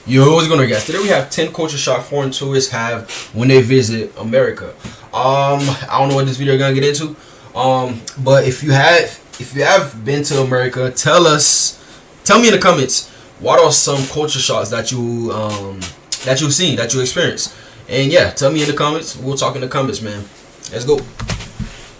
Yo, what's going on, guys? Today we have 10 culture shock foreign tourists have when they visit America. I don't know what this video is gonna get into. But if you have been to America, tell me in the comments what are some culture shocks that you've seen, that you experienced. And yeah, tell me in the comments. We'll talk in the comments, man. Let's go.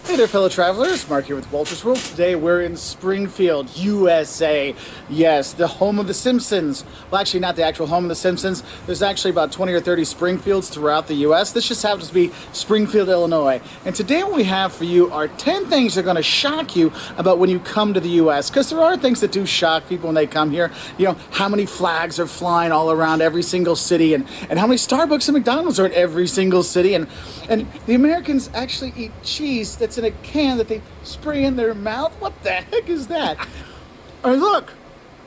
Hey there, fellow travelers. Mark here with Walter's World. Today we're in Springfield, USA. Yes, the home of the Simpsons. Well, actually, not the actual home of the Simpsons. There's actually about 20 or 30 Springfields throughout the U.S. This just happens to be Springfield, Illinois. And today what we have for you are 10 things that are going to shock you about when you come to the U.S. Because there are things that do shock people when they come here. You know, how many flags are flying all around every single city, and how many Starbucks and McDonald's are in every single city. And the Americans actually eat cheese that's in a can that they spray in their mouth. What the heck is that? And look,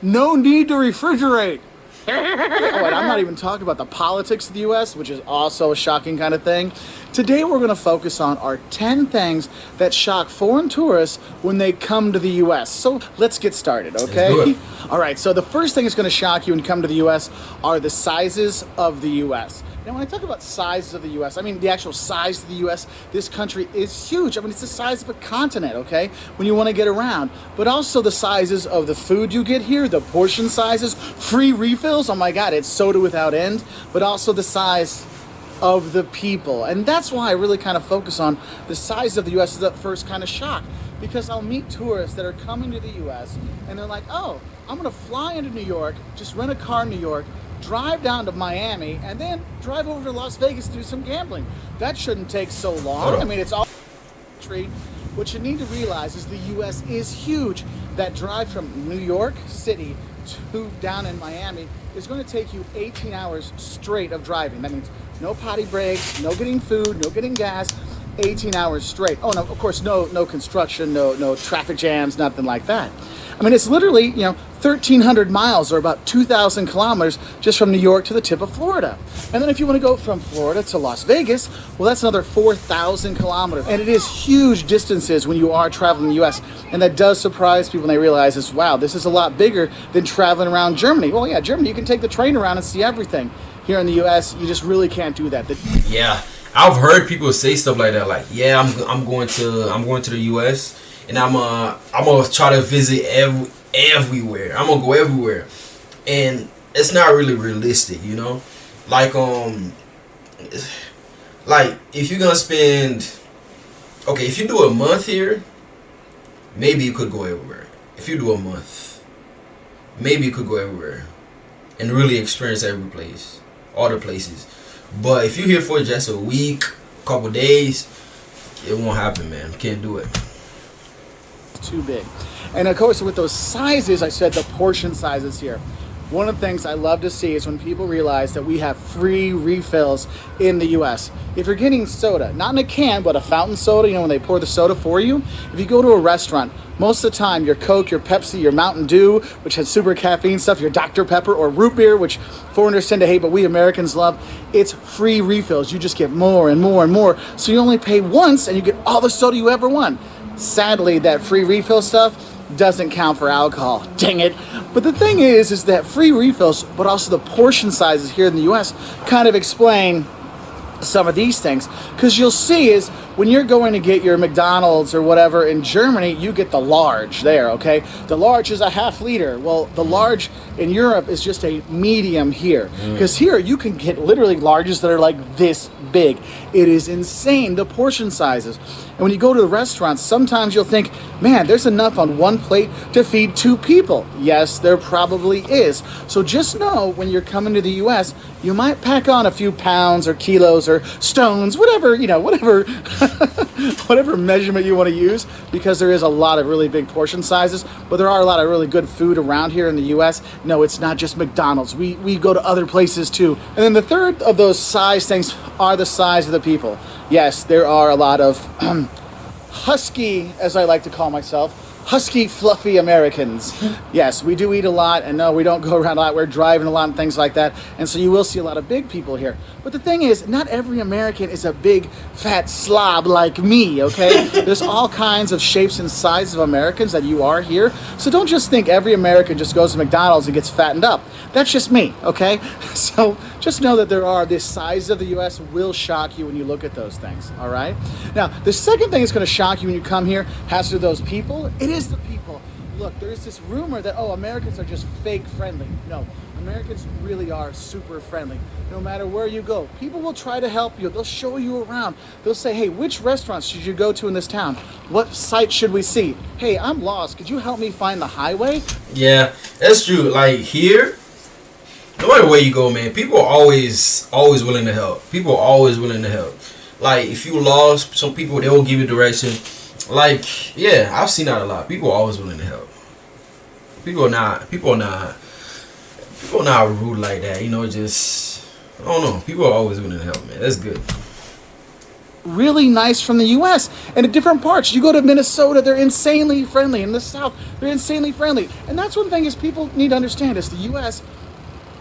no need to refrigerate. Oh, and I'm not even talking about the politics of the U.S., which is also a shocking kind of thing. Today we're going to focus on our 10 things that shock foreign tourists when they come to the U.S. So let's get started, okay? Let's do it. All right, so the first thing that's going to shock you when you come to the U.S. are the sizes of the U.S. Now, when I talk about sizes of the U.S., I mean the actual size of the U.S. This country is huge. I mean, it's the size of a continent, okay, when you want to get around. But also the sizes of the food you get here, the portion sizes, free refills. Oh, my God, it's soda without end. But also the size of the people. And that's why I really kind of focus on the size of the U.S. as the first kind of shock. Because I'll meet tourists that are coming to the U.S. and they're like, oh, I'm going to fly into New York, just rent a car in New York, drive down to Miami, and then drive over to Las Vegas to do some gambling. That shouldn't take so long. I mean, it's all treat. What you need to realize is the U.S. is huge. That drive from New York City to down in Miami is going to take you 18 hours straight of driving. That means no potty breaks, no getting food, no getting gas, 18 hours straight. Oh, no, of course, no construction, no traffic jams, nothing like that. I mean, it's literally, 1,300 miles or about 2,000 kilometers just from New York to the tip of Florida. And then if you want to go from Florida to Las Vegas, well, that's another 4,000 kilometers. And it is huge distances when you are traveling the U.S. And that does surprise people when they realize this, wow, this is a lot bigger than traveling around Germany. Well, yeah, Germany, you can take the train around and see everything. Here in the U.S., you just really can't do that. Yeah, I've heard people say stuff like that. Like, yeah, I'm going to the U.S. and I'm gonna try to visit everywhere. I'm gonna go everywhere, and it's not really realistic, Like if you're gonna spend, okay, if you do a month here, maybe you could go everywhere. If you do a month, maybe you could go everywhere and really experience every place, all the places. But if you're here for just a week, couple days, it won't happen, man. You can't do it. Too big. And of course, with those sizes, I said the portion sizes here. One of the things I love to see is when people realize that we have free refills in the U.S. If you're getting soda, not in a can, but a fountain soda, when they pour the soda for you, if you go to a restaurant, most of the time your Coke, your Pepsi, your Mountain Dew, which has super caffeine stuff, your Dr. Pepper, or root beer, which foreigners tend to hate, but we Americans love, it's free refills. You just get more and more and more. So you only pay once and you get all the soda you ever want. Sadly, that free refill stuff doesn't count for alcohol. Dang it. But the thing is that free refills, but also the portion sizes here in the U.S. kind of explain some of these things. Because you'll see is when you're going to get your McDonald's or whatever in Germany, you get the large there, okay? The large is a half liter. Well, the large in Europe is just a medium here. Because here you can get literally larges that are like this big. It is insane, the portion sizes. And when you go to the restaurants, sometimes you'll think, man, there's enough on one plate to feed 2 people. Yes, there probably is. So just know when you're coming to the U.S., you might pack on a few pounds or kilos or stones, whatever, whatever measurement you want to use, because there is a lot of really big portion sizes, but there are a lot of really good food around here in the U.S. No, it's not just McDonald's. We go to other places too. And then the third of those size things are the size of the people. Yes, there are a lot of husky, as I like to call myself, husky, fluffy Americans. Yes, we do eat a lot, and no, we don't go around a lot. We're driving a lot and things like that, and so you will see a lot of big people here. But the thing is, not every American is a big, fat slob like me, okay? There's all kinds of shapes and sizes of Americans that you are here, so don't just think every American just goes to McDonald's and gets fattened up. That's just me, okay? So just know that this size of the U.S. will shock you when you look at those things, all right? Now, the second thing that's going to shock you when you come here has to do with those people. It is the people. Look, there's this rumor that, oh, Americans are just fake friendly. No, Americans really are super friendly. No matter where you go, people will try to help you. They'll show you around. They'll say, hey, which restaurants should you go to in this town? What site should we see? Hey, I'm lost. Could you help me find the highway? Yeah, that's true. Like here, no matter where you go, man, people are always willing to help. People are always willing to help. Like if you lost, some people they will give you direction. Like yeah, I've seen that a lot. People are always willing to help. People are not rude like that. You know, just I don't know. People are always willing to help, man. That's good. Really nice from the U.S. and in different parts. You go to Minnesota, they're insanely friendly. In the South, they're insanely friendly. And that's one thing is people need to understand is the U.S.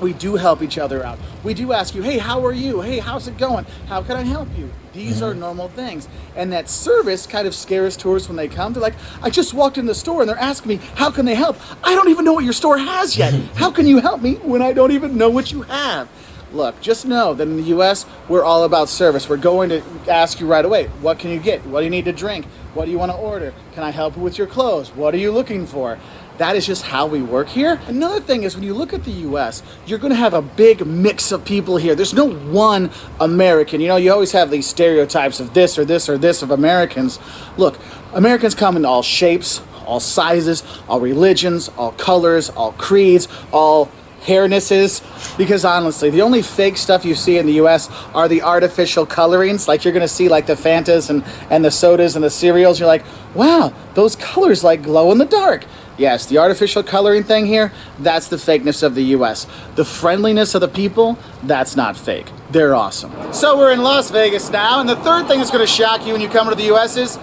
we do help each other out. We do ask you, hey, how are you? Hey, how's it going? How can I help you? These are normal things. And that service kind of scares tourists when they come. They're like, I just walked in the store and they're asking me, how can they help? I don't even know what your store has yet. How can you help me when I don't even know what you have? Look, just know that in the U.S., we're all about service. We're going to ask you right away, what can you get? What do you need to drink? What do you want to order? Can I help you with your clothes? What are you looking for? That is just how we work here. Another thing is when you look at the U.S., you're going to have a big mix of people here. There's no one American. You know, you always have these stereotypes of this or this or this of Americans. Look, Americans come in all shapes, all sizes, all religions, all colors, all creeds, all hairnesses, because honestly, the only fake stuff you see in the U.S. are the artificial colorings. Like you're going to see like the Fantas and the sodas and the cereals. You're like, wow, those colors like glow in the dark. Yes, the artificial coloring thing here, that's the fakeness of the U.S. The friendliness of the people, that's not fake. They're awesome. So we're in Las Vegas now, and the third thing that's going to shock you when you come to the U.S. is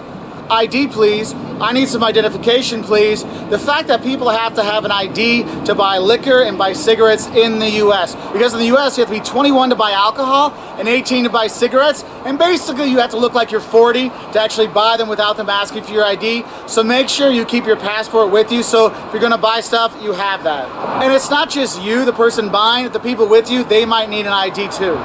ID, please. I need some identification, please. The fact that people have to have an ID to buy liquor and buy cigarettes in the U.S. Because in the U.S. you have to be 21 to buy alcohol and 18 to buy cigarettes. And basically you have to look like you're 40 to actually buy them without them asking for your ID. So make sure you keep your passport with you. So if you're going to buy stuff, you have that. And it's not just you, the person buying, the people with you, they might need an ID too.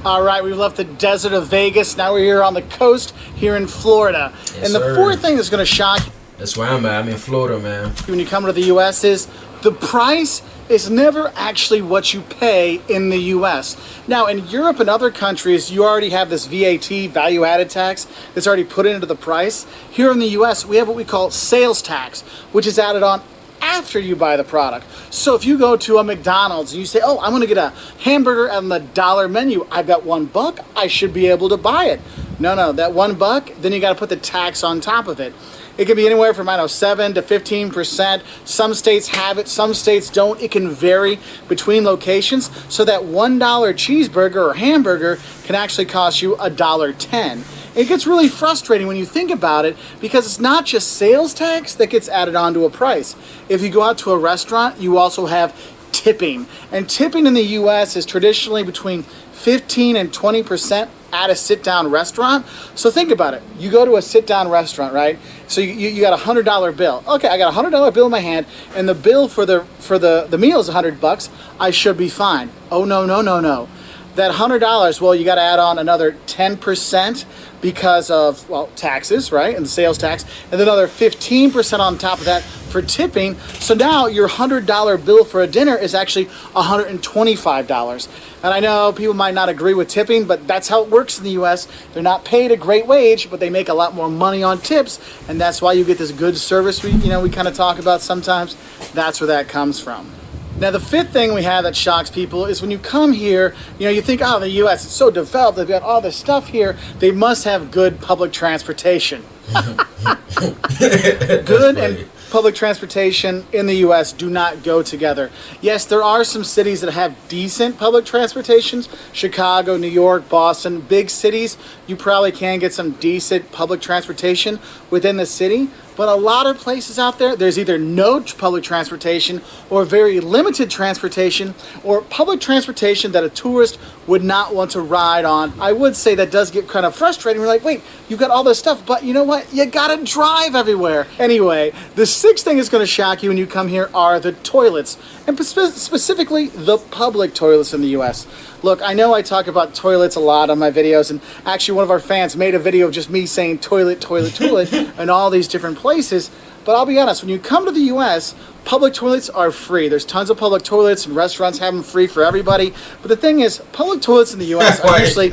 All right, we've left the desert of Vegas. Now we're here on the coast here in Florida. Yes, and the fourth thing that's going to shock you That's where I'm at. I'm in Florida, man. when you come to the U.S. is the price is never actually what you pay in the U.S. Now, in Europe and other countries, you already have this VAT, value-added tax, that's already put into the price. Here in the U.S., we have what we call sales tax, which is added on after you buy the product. So if you go to a McDonald's and you say, oh, I'm going to get a hamburger on the dollar menu, I've got $1, I should be able to buy it. No, that $1, then you got to put the tax on top of it. It can be anywhere from, 7 to 15%. Some states have it, some states don't. It can vary between locations. So that $1 cheeseburger or hamburger can actually cost you $1.10. It gets really frustrating when you think about it because it's not just sales tax that gets added onto a price. If you go out to a restaurant, you also have tipping. And tipping in the U.S. is traditionally between 15 and 20% at a sit-down restaurant. So think about it. You go to a sit-down restaurant, right? So you got a $100 bill. Okay, I got a $100 bill in my hand, and the bill for the meal is $100. I should be fine. Oh, no. That $100, well, you got to add on another 10% because of, well, taxes, right? And the sales tax, and then another 15% on top of that for tipping. So now your $100 bill for a dinner is actually $125. And I know people might not agree with tipping, but that's how it works in the U.S. They're not paid a great wage, but they make a lot more money on tips, and that's why you get this good service we kind of talk about sometimes. That's where that comes from. Now, the fifth thing we have that shocks people is when you come here, you think, oh, the U.S. is so developed, they've got all this stuff here, they must have good public transportation. Good and public transportation in the U.S. do not go together. Yes, there are some cities that have decent public transportations. Chicago, New York, Boston, big cities, you probably can get some decent public transportation within the city. But a lot of places out there, there's either no public transportation or very limited transportation or public transportation that a tourist would not want to ride on. I would say that does get kind of frustrating. We're like, wait, you've got all this stuff, but you know what? You gotta drive everywhere. Anyway, the sixth thing that's gonna shock you when you come here are the toilets, and specifically the public toilets in the US. Look, I know I talk about toilets a lot on my videos, and actually one of our fans made a video of just me saying toilet, toilet, toilet in all these different places. But I'll be honest, when you come to the US, public toilets are free. There's tons of public toilets, and restaurants have them free for everybody. But the thing is, public toilets in the US are usually...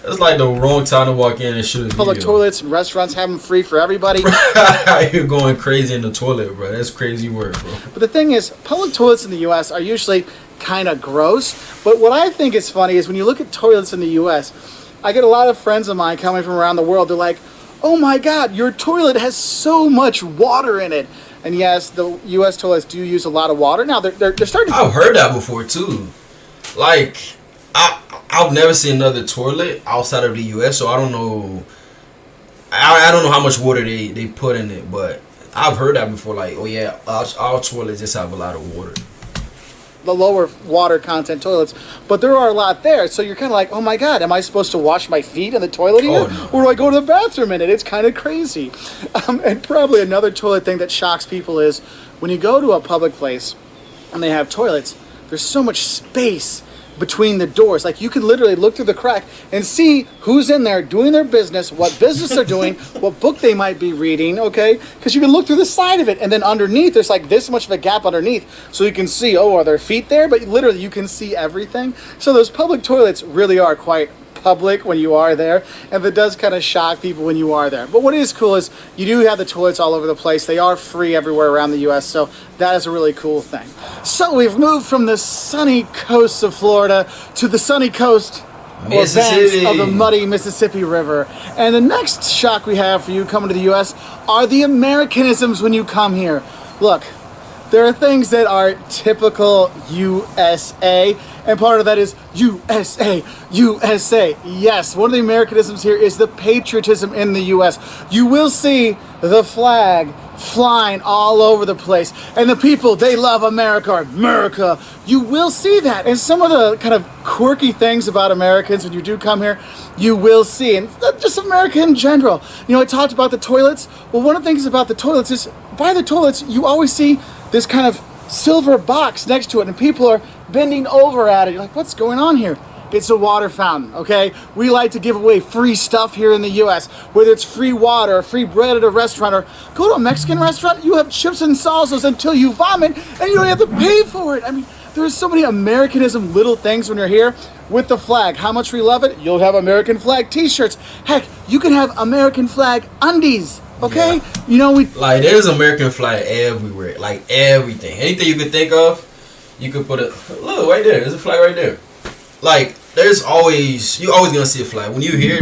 It's like the wrong time to walk in and shoot a public video. Toilets and restaurants have them free for everybody. You're going crazy in the toilet, bro. That's crazy work, bro. But the thing is, public toilets in the US are usually kind of gross. But what I think is funny is when you look at toilets in the US, I get a lot of friends of mine coming from around the world. They're like, oh my God, your toilet has so much water in it. And yes, the US toilets do use a lot of water. Now, they're starting to... I've heard that before, too. Like, I've never seen another toilet outside of the US, so I don't know. I don't know how much water they put in it, but I've heard that before. Like, oh yeah, our toilets just have a lot of water. The lower water content toilets, but there are a lot there, so you're kind of like, oh my God, am I supposed to wash my feet in the toilet here? No. Or do I go to the bathroom in it? It's kind of crazy. And probably another toilet thing that shocks people is when you go to a public place and they have toilets, there's so much space between the doors. Like, you could literally look through the crack and see who's in there doing their business, what business they're doing, what book they might be reading, okay? Because you can look through the side of it, and then underneath, there's like this much of a gap underneath, so you can see, oh, are their feet there? But literally, you can see everything. So those public toilets really are quite public when you are there, and it does kind of shock people when you are there. But what is cool is you do have the toilets all over the place. They are free everywhere around the US, so that is a really cool thing. So we've moved from the sunny coast of Florida to the sunny coast or banks of the muddy Mississippi River. And the next shock we have for you coming to the US are the Americanisms when you come here. Look, there are things that are typical USA, and part of that is USA, USA. Yes, one of the Americanisms here is the patriotism in the US. You will see the flag flying all over the place, and the people, they love America, America. You will see that, and some of the kind of quirky things about Americans when you do come here, you will see, and just America in general. You know, I talked about the toilets. Well, one of the things about the toilets is, by the toilets, you always see this kind of silver box next to it, and people are bending over at it. You're like, what's going on here? It's a water fountain, okay? We like to give away free stuff here in the US, whether it's free water or free bread at a restaurant, or go to a Mexican restaurant, you have chips and salsas until you vomit, and you don't have to pay for it. I mean, there's so many Americanism little things when you're here. With the flag, how much we love it, you'll have American flag t-shirts. Heck, you can have American flag undies. Okay, yeah. You know, like, there's American flag everywhere, like everything, anything you could think of, you could put it. Look right there, there's a flag right there. Like, you're always gonna see a flag when you here.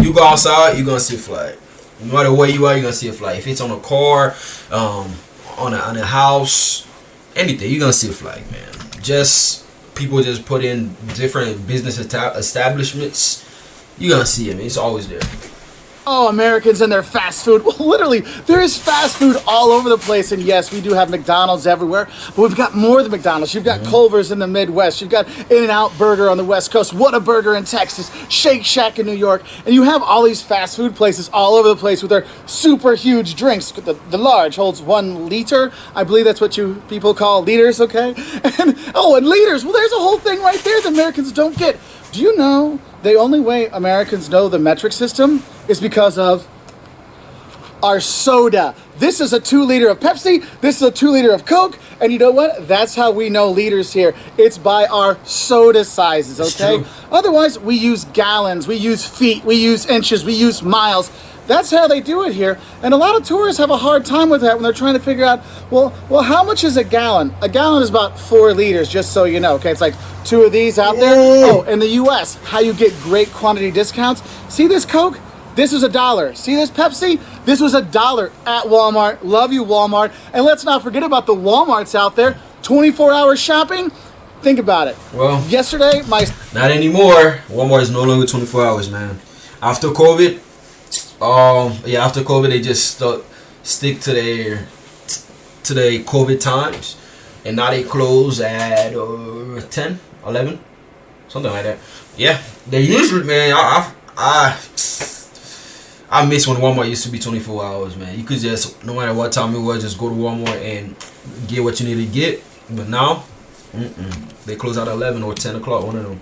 You go outside, you're gonna see a flag. No matter where you are, you're gonna see a flag. If it's on a car, on a house, anything, you're gonna see a flag, man. Just people just put in different business establishments. You're gonna see it, man. It's always there. Oh, Americans and their fast food. Well, literally, there is fast food all over the place. And yes, we do have McDonald's everywhere, but we've got more than McDonald's. You've got Culver's in the Midwest. You've got In-N-Out Burger on the West Coast. Whataburger in Texas. Shake Shack in New York. And you have all these fast food places all over the place with their super huge drinks. The large holds 1 liter. I believe that's what you people call liters, okay? And liters. Well, there's a whole thing right there that Americans don't get. Do you know the only way Americans know the metric system is because of our soda? This is a 2 liter of Pepsi, this is a 2 liter of Coke, and you know what? That's how we know liters here. It's by our soda sizes, okay? Otherwise, we use gallons, we use feet, we use inches, we use miles. That's how they do it here. And a lot of tourists have a hard time with that when they're trying to figure out, well, how much is a gallon? A gallon is about 4 liters, just so you know, okay? It's like 2 of these out there. Oh, in the US, how you get great quantity discounts. See this Coke? This was $1. See this Pepsi? This was $1 at Walmart. Love you, Walmart. And let's not forget about the Walmarts out there. 24-hour shopping. Think about it. Well, yesterday, not anymore. Walmart is no longer 24 hours, man. After COVID, Yeah, after COVID, they just stick to their COVID times, and now they close at 10, 11, something like that. Yeah, they usually, man. I miss when Walmart used to be 24 hours, man. You could just, no matter what time it was, just go to Walmart and get what you need to get. But now, they close out at 11 or 10 o'clock, one of them.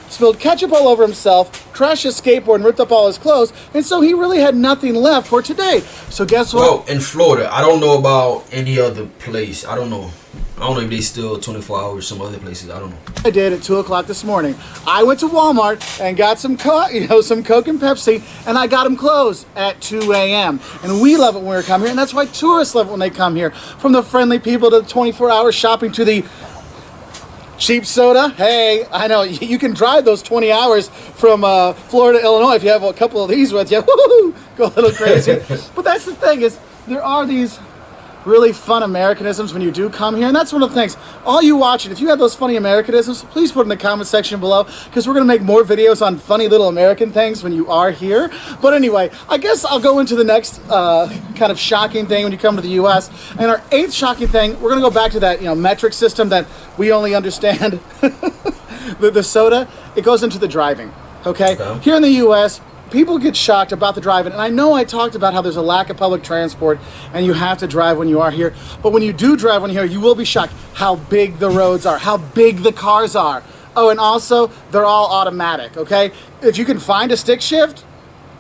Spilled ketchup all over himself, crashed his skateboard and ripped up all his clothes, and so he really had nothing left for today. So guess what? Well, in Florida, I don't know about any other place. I don't know if they still 24 hours some other places. I don't know. I did at 2 o'clock this morning. I went to Walmart and got some Coke and Pepsi, and I got them closed at 2 a.m. And we love it when we come here, and that's why tourists love it when they come here. From the friendly people to the 24-hour shopping to the cheap soda. Hey, I know you can drive those 20 hours from Florida to Illinois if you have a couple of these with you. Woo-hoo, go a little crazy. But that's the thing, is there are these really fun Americanisms when you do come here, and that's one of the things. All you watching, if you have those funny Americanisms, please put in the comment section below, because we're going to make more videos on funny little American things when you are here. But anyway, I guess I'll go into the next kind of shocking thing when you come to the U.S. And our 8th shocking thing, we're going to go back to that metric system that we only understand. the soda, it goes into the driving. Okay? Here in the U.S., people get shocked about the driving, and I know I talked about how there's a lack of public transport and you have to drive when you are here, but when you do drive when you're here, you will be shocked how big the roads are, how big the cars are. Oh, and also, they're all automatic, okay? If you can find a stick shift,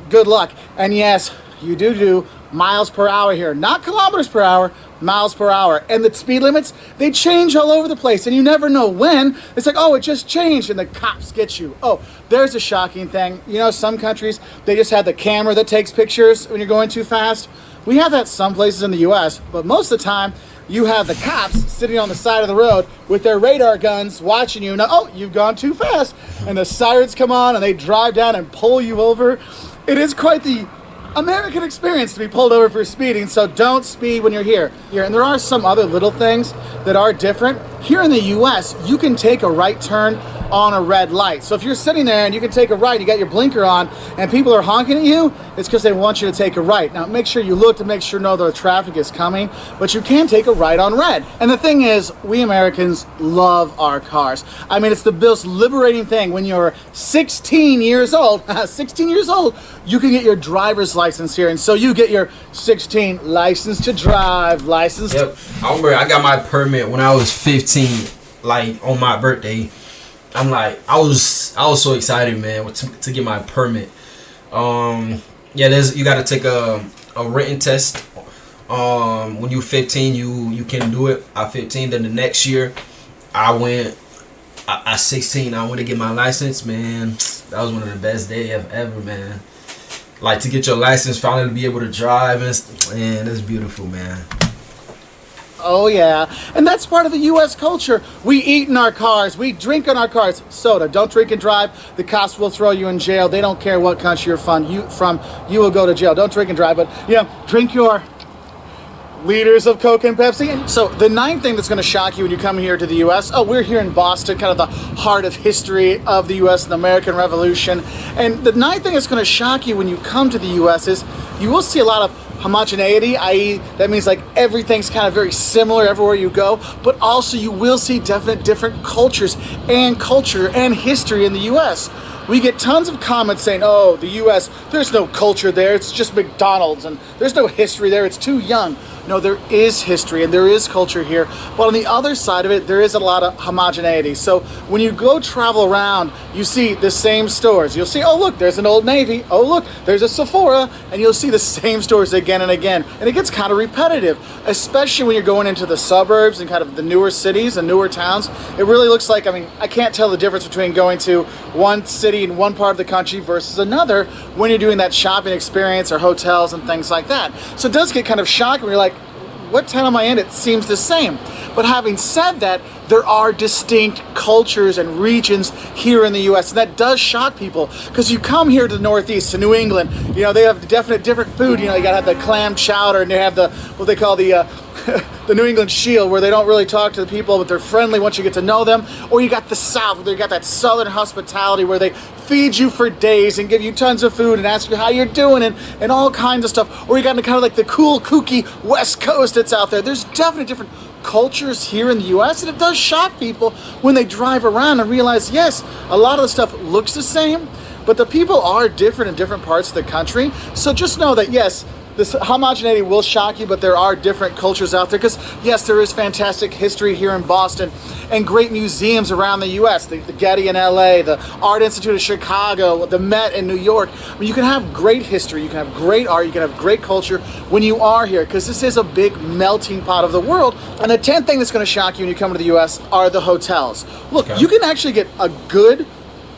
good luck. And yes, you do miles per hour here, not kilometers per hour, miles per hour. And the speed limits, they change all over the place, and you never know when. It's like, oh, it just changed, and the cops get you. Oh, there's a shocking thing. Some countries, they just have the camera that takes pictures when you're going too fast. We have that some places in the US, but most of the time, you have the cops sitting on the side of the road with their radar guns watching you. Now, oh, you've gone too fast. And the sirens come on, and they drive down and pull you over. It is quite the American experience to be pulled over for speeding, so don't speed when you're here. And there are some other little things that are different. Here in the US, you can take a right turn on a red light. So if you're sitting there and you can take a right, you got your blinker on, and people are honking at you, it's because they want you to take a right. Now make sure you look to make sure the traffic is coming, but you can take a right on red. And the thing is, we Americans love our cars. I mean, it's the most liberating thing. When you're 16 years old, 16 years old, you can get your driver's license here, and so you get your 16 license to drive, license. Yep. I remember I got my permit when I was 15, like on my birthday. I'm like, I was so excited, man, to get my permit. Yeah, you got to take a written test. When you're 15, you can do it at 15. Then the next year, at 16, I went to get my license, man. That was one of the best days ever, man. Like, to get your license, finally to be able to drive, and that's beautiful, man. Oh yeah, and that's part of the U.S. culture. We eat in our cars, we drink in our cars. Soda, don't drink and drive. The cops will throw you in jail. They don't care what country you're from. You will go to jail. Don't drink and drive, but drink your liters of Coke and Pepsi. So the 9th thing that's going to shock you when you come here to the U.S. Oh, we're here in Boston, kind of the heart of history of the U.S. and the American Revolution. And the 9th thing that's going to shock you when you come to the U.S. is you will see a lot of homogeneity, i.e. that means like everything's kind of very similar everywhere you go, but also you will see definite different culture and history in the U.S. We get tons of comments saying, oh, the U.S., there's no culture there, it's just McDonald's, and there's no history there, it's too young. No, there is history and there is culture here, but on the other side of it, there is a lot of homogeneity. So when you go travel around, you see the same stores. You'll see, oh look, there's an Old Navy, oh look, there's a Sephora, and you'll see the same stores again and again. And it gets kind of repetitive, especially when you're going into the suburbs and kind of the newer cities and newer towns. It really looks like, I can't tell the difference between going to one city in one part of the country versus another when you're doing that shopping experience or hotels and things like that. So it does get kind of shocking when you're like, what town am I in? It seems the same. But having said that, there are distinct cultures and regions here in the U.S. and that does shock people, because you come here to the Northeast, to New England, you know, they have definite different food. You know, you gotta have the clam chowder, and they have the what they call the the New England Shield, where they don't really talk to the people, but they're friendly once you get to know them. Or you got the South, where they got that Southern hospitality, where they feed you for days and give you tons of food and ask you how you're doing, and all kinds of stuff. Or you got kind of like the cool, kooky West Coast that's out there. There's definitely different cultures here in the U.S., and it does shock people when they drive around and realize, yes, a lot of the stuff looks the same, but the people are different in different parts of the country. So just know that, yes, this homogeneity will shock you, but there are different cultures out there, because yes, there is fantastic history here in Boston and great museums around the U.S. The Getty in L.A., the Art Institute of Chicago, the Met in New York. I mean, you can have great history, you can have great art, you can have great culture when you are here, because this is a big melting pot of the world. And the 10th thing that's going to shock you when you come to the U.S. are the hotels. Look, you can actually get a good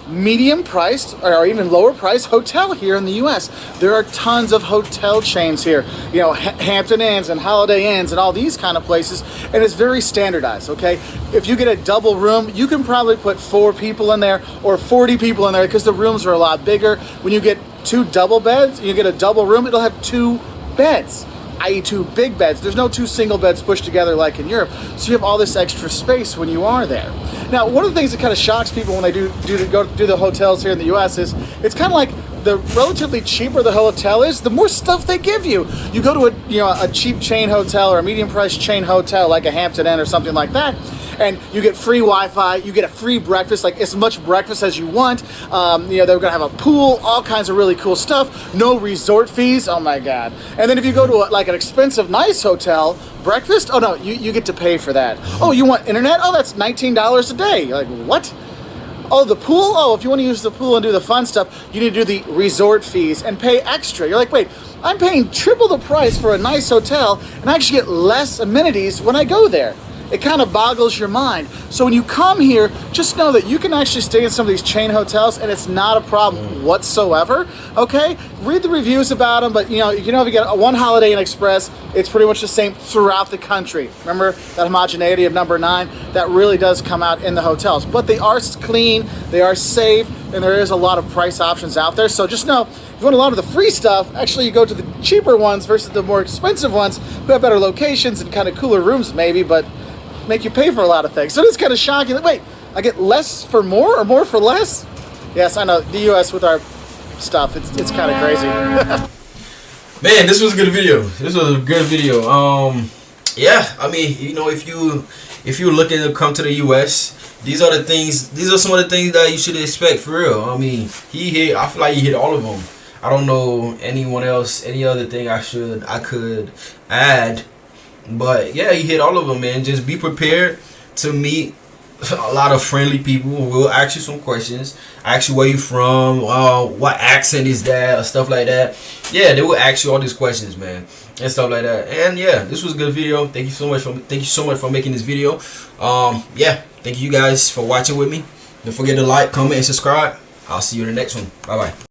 medium priced or even lower priced hotel here in the US. There are tons of hotel chains here, you know, Hampton Inns and Holiday Inns and all these kind of places, and it's very standardized, okay? If you get a double room, you can probably put 4 people in there or 40 people in there, because the rooms are a lot bigger. When you get 2 double beds, you get a double room, it'll have 2 beds, i.e. 2 big beds. There's no 2 single beds pushed together like in Europe, so you have all this extra space when you are there. Now, one of the things that kind of shocks people when they go do the hotels here in the U.S. is it's kind of like the relatively cheaper the hotel is, the more stuff they give you. You go to a cheap chain hotel or a medium priced chain hotel like a Hampton Inn or something like that, and you get free Wi-Fi, you get a free breakfast, like as much breakfast as you want. You know, they're gonna have a pool, all kinds of really cool stuff. No resort fees. Oh my God! And then if you go to like an expensive, nice hotel, breakfast. Oh no, you get to pay for that. Oh, you want internet? Oh, that's $19 a day. You're like, what? Oh, the pool? Oh, if you want to use the pool and do the fun stuff, you need to do the resort fees and pay extra. You're like, wait, I'm paying triple the price for a nice hotel, and I actually get less amenities when I go there. It kind of boggles your mind. So when you come here, just know that you can actually stay in some of these chain hotels and it's not a problem whatsoever, okay? Read the reviews about them, but you know, if you get a one Holiday Inn Express, it's pretty much the same throughout the country. Remember that homogeneity of number 9? That really does come out in the hotels. But they are clean, they are safe, and there is a lot of price options out there. So just know, if you want a lot of the free stuff, actually you go to the cheaper ones versus the more expensive ones who have better locations and kind of cooler rooms maybe, but make you pay for a lot of things. So it's kind of shocking that, wait, I get less for more or more for less? Yes, I know, the US with our stuff, it's kind of crazy. Man, this was a good video. Yeah, I mean, you know, if you're looking to come to the US, these are some of the things that you should expect, for real. I mean, I feel like he hit all of them. I don't know any other thing I could add. But yeah, he hit all of them, man. Just be prepared to meet a lot of friendly people who will ask you some questions, ask you where you from, what accent is that, or stuff like that. Yeah, they will ask you all these questions, man, and stuff like that. And yeah, this was a good video. Thank you so much for making this video. Yeah, thank you guys for watching with me. Don't forget to like, comment, and subscribe. I'll see you in the next one. Bye bye.